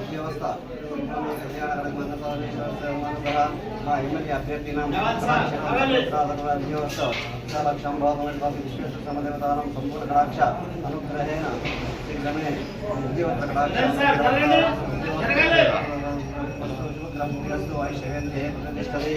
व्यवस्था एम्एल्ए अभ्यर्थिनां व्यवस्था लक्ष्यं समदेवतानां सम्पूर्णकटाक्ष अनुग्रहेण शीघ्रमे विद्युत्कटाक्षस्तु ऐश्वर्येन्द्रिये प्रतिष्ठते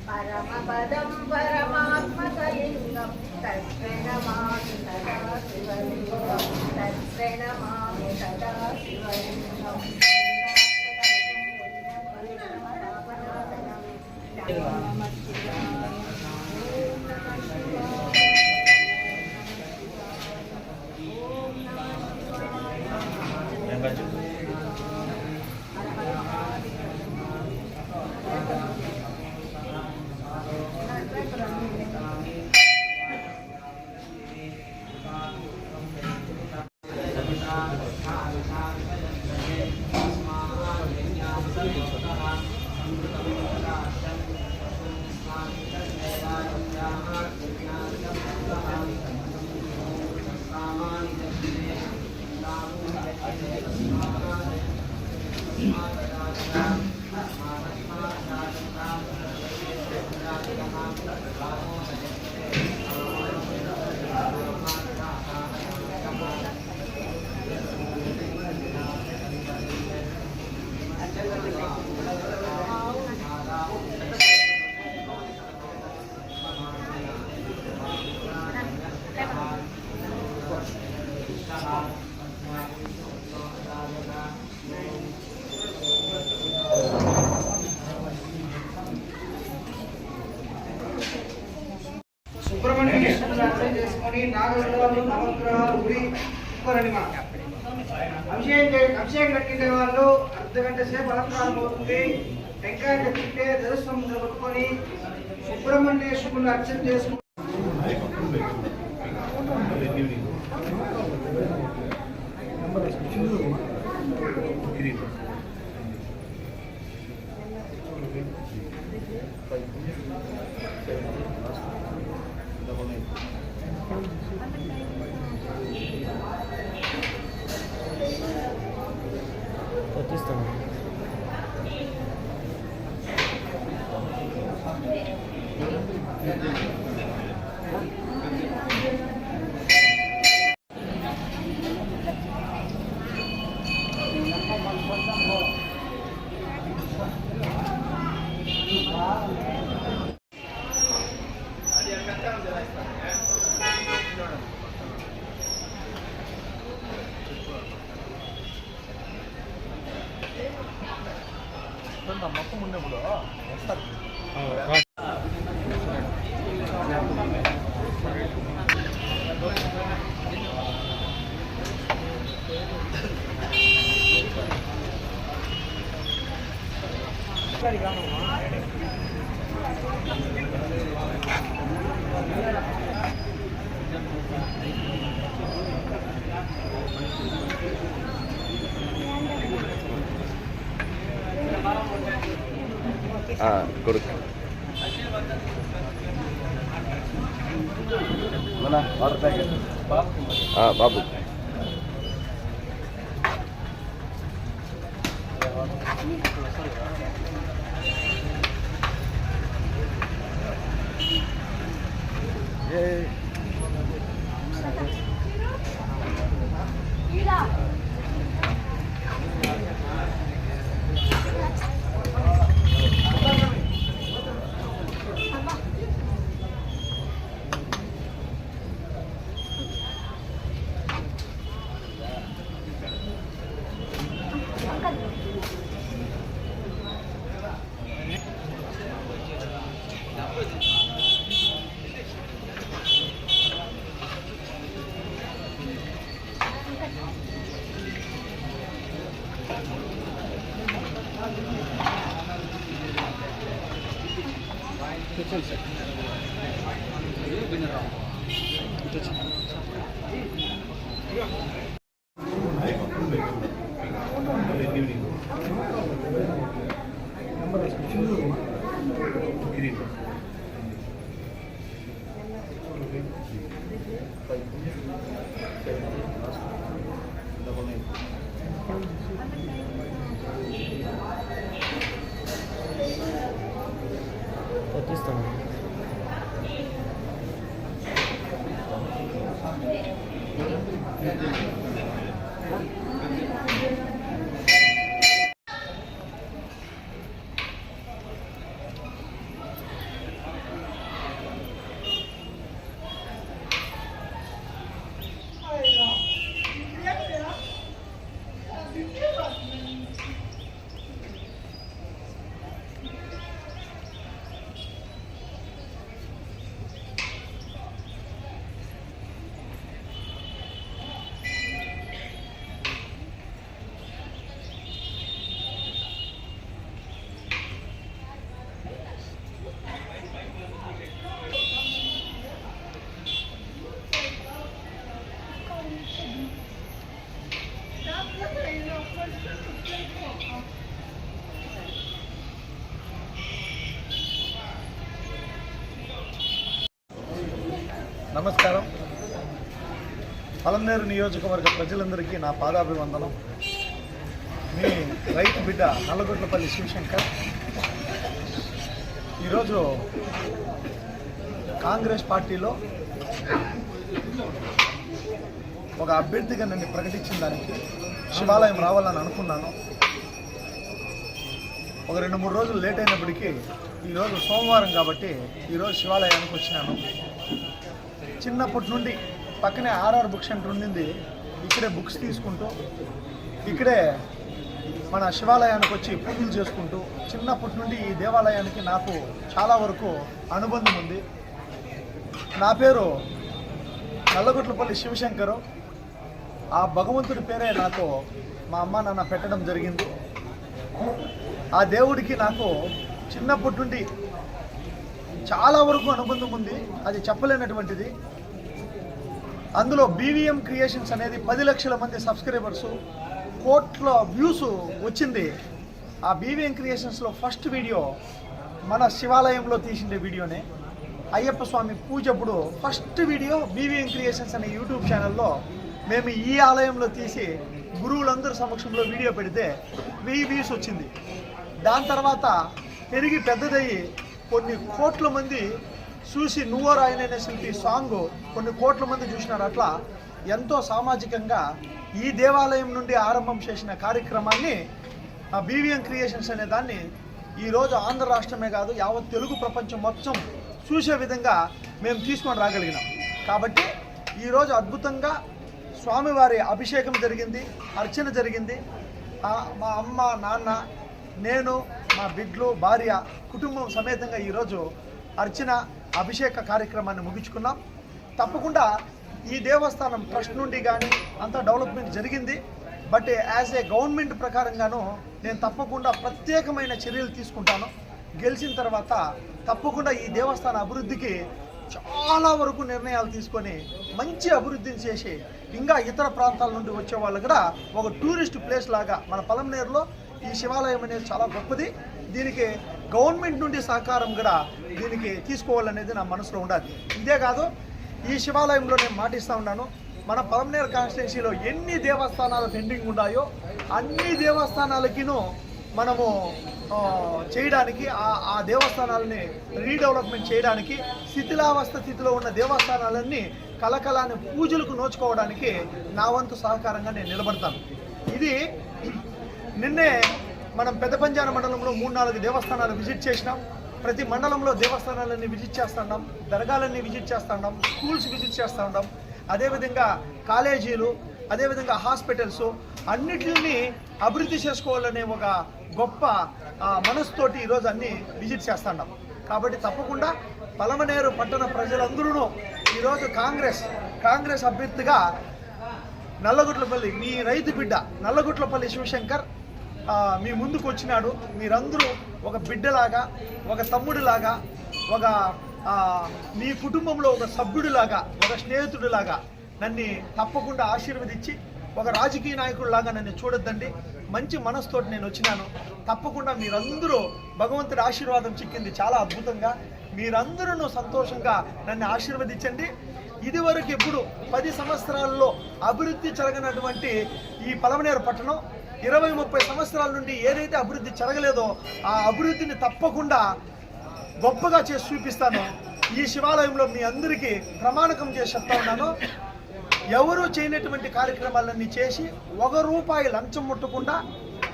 परमपदं परमात्मकलिङ्गं तत्प्रणमामि सदा शिवलिङ्गं तत्प्रणमामि सदा शिवलिङ्गम् అభిషేకం కట్టిన వాళ్ళు అర్ధగంట సేపు అలంకారం అవుతుంది. టెంకాయ కట్టింటే ధ్వజస్తంభం పట్టుకొని సుబ్రహ్మణ్యేశ్వరుని అర్చన చేసుకుంటారు. మొత్తం ఉన్నప్పుడు వస్తారు. కొడుకు వాటర్ ప్యాకెట్ బాబు నమస్కారం. పలమనేరు నియోజకవర్గ ప్రజలందరికీ నా పాదాభివందనం. మీ రైతు బిడ్డ నల్లగొట్లపల్లి శివశంకర్. ఈరోజు కాంగ్రెస్ పార్టీలో ఒక అభ్యర్థిగా నన్ను ప్రకటించిన దానికి శివాలయం రావాలని అనుకున్నాను. ఒక 2-3 రోజులు లేట్ అయినప్పటికీ ఈరోజు సోమవారం కాబట్టి ఈరోజు శివాలయానికి వచ్చినాను. చిన్నప్పటి నుండి పక్కనే ఆర్ఆర్ బుక్ సెంటర్ ఉండింది. ఇక్కడే బుక్స్ తీసుకుంటూ ఇక్కడే మన శివాలయానికి వచ్చి పూజలు చేసుకుంటూ చిన్నప్పటి నుండి ఈ దేవాలయానికి నాకు చాలా వరకు అనుబంధం ఉంది. నా పేరు నల్లగొట్లపల్లి శివశంకరు. ఆ భగవంతుడి పేరే నాకు మా అమ్మ నాన్న పెట్టడం జరిగింది. ఆ దేవుడికి నాకు చిన్నప్పటి నుండి చాలా వరకు అనుబంధం ఉంది. అది చెప్పలేనటువంటిది. అందులో బీవీఎం క్రియేషన్స్ అనేది 10 లక్షల మంది సబ్స్క్రైబర్సు, కోట్ల వ్యూస్ వచ్చింది. ఆ బీవీఎం క్రియేషన్స్లో ఫస్ట్ వీడియో మన శివాలయంలో తీసిన వీడియోనే. అయ్యప్ప స్వామి పూజ అప్పుడు ఫస్ట్ వీడియో బీవీఎం క్రియేషన్స్ అనే యూట్యూబ్ ఛానల్లో మేము ఈ ఆలయంలో తీసి గురువులందరి సమక్షంలో వీడియో పెడితే 1000 వ్యూస్ వచ్చింది. దాని తర్వాత పెరిగి పెద్దదయ్యి కొన్ని కోట్ల మంది చూసి నువ్వో రాయననే శిల్పి సాంగ్ కొన్ని కోట్ల మంది చూసినారు. అట్లా ఎంతో సామాజికంగా ఈ దేవాలయం నుండి ఆరంభం చేసిన కార్యక్రమాన్ని బీవీఎం క్రియేషన్స్ అనే దాన్ని ఈరోజు ఆంధ్ర రాష్ట్రమే కాదు యావత్ తెలుగు ప్రపంచం మొత్తం చూసే విధంగా మేము తీసుకొని రాగలిగినాం. కాబట్టి ఈరోజు అద్భుతంగా స్వామివారి అభిషేకం జరిగింది, అర్చన జరిగింది. మా అమ్మ నాన్న, నేను, మా బిడ్డలు, భార్య, కుటుంబం సమేతంగా ఈరోజు అర్చన అభిషేక కార్యక్రమాన్ని ముగించుకున్నాం. తప్పకుండా ఈ దేవస్థానం ట్రస్ట్ నుండి కానీ అంతా డెవలప్మెంట్ జరిగింది. బట్ యాజ్ ఏ గవర్నమెంట్ ప్రకారంగాను నేను తప్పకుండా ప్రత్యేకమైన చర్యలు తీసుకుంటాను. గెలిచిన తర్వాత తప్పకుండా ఈ దేవస్థాన అభివృద్ధికి చాలా వరకు నిర్ణయాలు తీసుకొని మంచి అభివృద్ధిని చేసి ఇంకా ఇతర ప్రాంతాల నుండి వచ్చే వాళ్ళు కూడా ఒక టూరిస్ట్ ప్లేస్ లాగా మన పలమనేరులో ఈ శివాలయం అనేది చాలా గొప్పది. దీనికి గవర్నమెంట్ నుండి సహకారం కూడా దీనికి తీసుకోవాలనేది నా మనసులో ఉండాలి. ఇదే కాదు, ఈ శివాలయంలో నేను మాటిస్తూ ఉన్నాను, మన పలమనేరు కాన్స్టిట్యున్సీలో ఎన్ని దేవస్థానాలు పెండింగ్ ఉన్నాయో అన్ని దేవస్థానాలకినూ మనము చేయడానికి ఆ దేవస్థానాలని రీడెవలప్మెంట్ చేయడానికి శిథిలావస్థ స్థితిలో ఉన్న దేవస్థానాలన్నీ కలకలాని పూజలకు నోచుకోవడానికి నా వంతు సహకారంగా నేను నిలబడతాను. ఇది నిన్నే మనం పెద్ద పంజాన మండలంలో 3-4 దేవస్థానాలు విజిట్ చేసినాం. ప్రతి మండలంలో దేవస్థానాలన్నీ విజిట్ చేస్తున్నాం, దర్గాలన్నీ విజిట్ చేస్తున్నాం, స్కూల్స్ విజిట్ చేస్తూ ఉన్నాం. అదేవిధంగా కాలేజీలు, అదేవిధంగా హాస్పిటల్స్ అన్నిటిని అభివృద్ధి చేసుకోవాలనే ఒక గొప్ప మనసుతోటి ఈరోజు అన్నీ విజిట్ చేస్తున్నాం. కాబట్టి తప్పకుండా పలమనేరు పట్టణ ప్రజలందరూ ఈరోజు కాంగ్రెస్ అభ్యర్థిగా నల్లగుట్లపల్లి మీ రైతు బిడ్డ నల్లగుట్లపల్లి శివశంకర్ మీ ముందుకు వచ్చినాడు. మీరందరూ ఒక బిడ్డలాగా, ఒక తమ్ముడిలాగా, ఒక మీ కుటుంబంలో ఒక సభ్యుడిలాగా, ఒక స్నేహితుడిలాగా నన్ను తప్పకుండా ఆశీర్వదించి ఒక రాజకీయ నాయకుడిలాగా నన్ను చూడొద్దండి. మంచి మనసుతోటి నేను వచ్చినాను. తప్పకుండా మీరందరూ భగవంతుడి ఆశీర్వాదం చిక్కింది చాలా అద్భుతంగా. మీరందరూ సంతోషంగా నన్ను ఆశీర్వదించండి. ఇదివరకు ఎప్పుడు 10 సంవత్సరాల్లో అభివృద్ధి జరగనటువంటి ఈ పలమనేరు పట్టణం 20-30 సంవత్సరాల నుండి ఏదైతే అభివృద్ధి జరగలేదో ఆ అభివృద్ధిని తప్పకుండా గొప్పగా చేసి చూపిస్తాను. ఈ శివాలయంలో మీ అందరికీ ప్రమాణకం చేసి చెప్తా ఉన్నాను. ఎవరు చేయనటువంటి కార్యక్రమాలన్నీ చేసి ₹1 లంచం ముట్టకుండా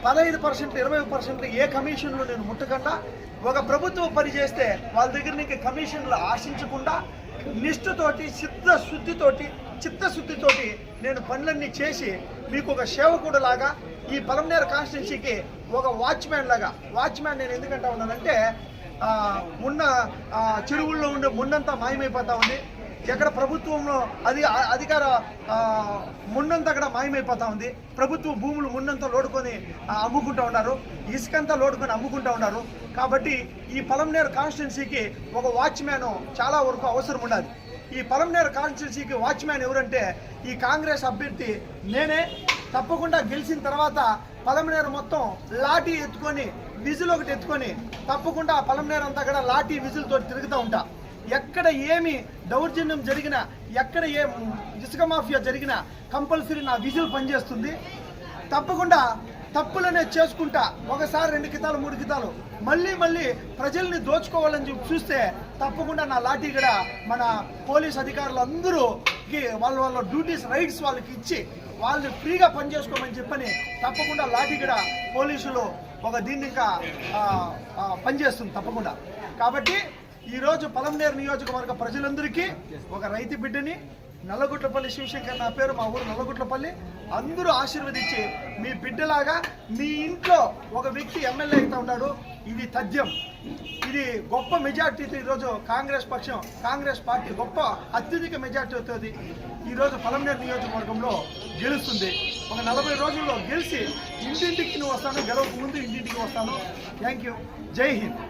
15%, 20% ఏ కమిషన్లు నేను ముట్టకుండా ఒక ప్రభుత్వం పని చేస్తే వాళ్ళ దగ్గర నుంచి కమిషన్లు ఆశించకుండా నిష్ఠతోటి చిత్తశుద్ధితోటి నేను పనులన్నీ చేసి మీకు ఒక సేవకుడు లాగా ఈ పలమనేరు కాన్స్టిట్యున్సీకి ఒక వాచ్మ్యాన్ లాగా. వాచ్మ్యాన్ నేను ఎందుకంటా ఉన్నానంటే ఉన్న చెరువుల్లో ఉండే మున్నంతా మాయమైపోతా ఉంది. ఎక్కడ ప్రభుత్వంలో అధికార మున్నంతా కూడా మాయమైపోతా ఉంది. ప్రభుత్వ భూములు మున్నంతా లోడుకొని అమ్ముకుంటూ ఉన్నారు, ఇసుకంతా లోడుకొని అమ్ముకుంటూ ఉన్నారు. కాబట్టి ఈ పలమనేరు కాన్స్టిట్యున్సీకి ఒక వాచ్మ్యాన్ చాలా వరకు అవసరం ఉన్నది. ఈ పలమనేరు కాన్స్టిట్యున్సీకి వాచ్మ్యాన్ ఎవరంటే ఈ కాంగ్రెస్ అభ్యర్థి నేనే. తప్పకుండా గెలిచిన తర్వాత పలమనేరు మొత్తం లాఠీ ఎత్తుకొని, విజిల్ ఒకటి ఎత్తుకొని తప్పకుండా ఆ పలమనేరు అంతా కూడా లాఠీ విజిల్తో తిరుగుతూ ఉంటా. ఎక్కడ ఏమి దౌర్జన్యం జరిగినా, ఎక్కడ ఏ ఇసుక మాఫియా జరిగినా కంపల్సరీ నా విజిల్ పనిచేస్తుంది. తప్పకుండా తప్పులనే చేసుకుంటా. ఒకసారి 2 కితాలు 3 కితాలు మళ్ళీ ప్రజల్ని దోచుకోవాలని చూస్తే తప్పకుండా నా లాఠీ కూడా మన పోలీస్ అధికారులు అందరూకి వాళ్ళ డ్యూటీస్ రైట్స్ వాళ్ళకి ఇచ్చి వాళ్ళు ఫ్రీగా పనిచేసుకోమని చెప్పని తప్పకుండా లాఠీ కూడా పోలీసులు ఒక దీన్ని ఇంకా పనిచేస్తుంది తప్పకుండా. కాబట్టి ఈరోజు పలమనేరు నియోజకవర్గ ప్రజలందరికీ ఒక రైతు బిడ్డని, నల్లగుట్లపల్లి శివశంకర్ నా పేరు, మా ఊరు నల్లగుట్లపల్లి. అందరూ ఆశీర్వదించి మీ బిడ్డలాగా మీ ఇంట్లో ఒక వ్యక్తి ఎమ్మెల్యే అవుతా ఉన్నాడు. ఇది తథ్యం. ఇది గొప్ప మెజార్టీతో ఈరోజు కాంగ్రెస్ పార్టీ గొప్ప అత్యధిక మెజార్టీతో ఈరోజు పలమనేరు నియోజకవర్గంలో గెలుస్తుంది. ఒక 40 రోజుల్లో గెలిచి ఇంటింటికి వస్తాను, గెలవక ముందు ఇంటింటికి వస్తాను. Thank you. జై హింద్.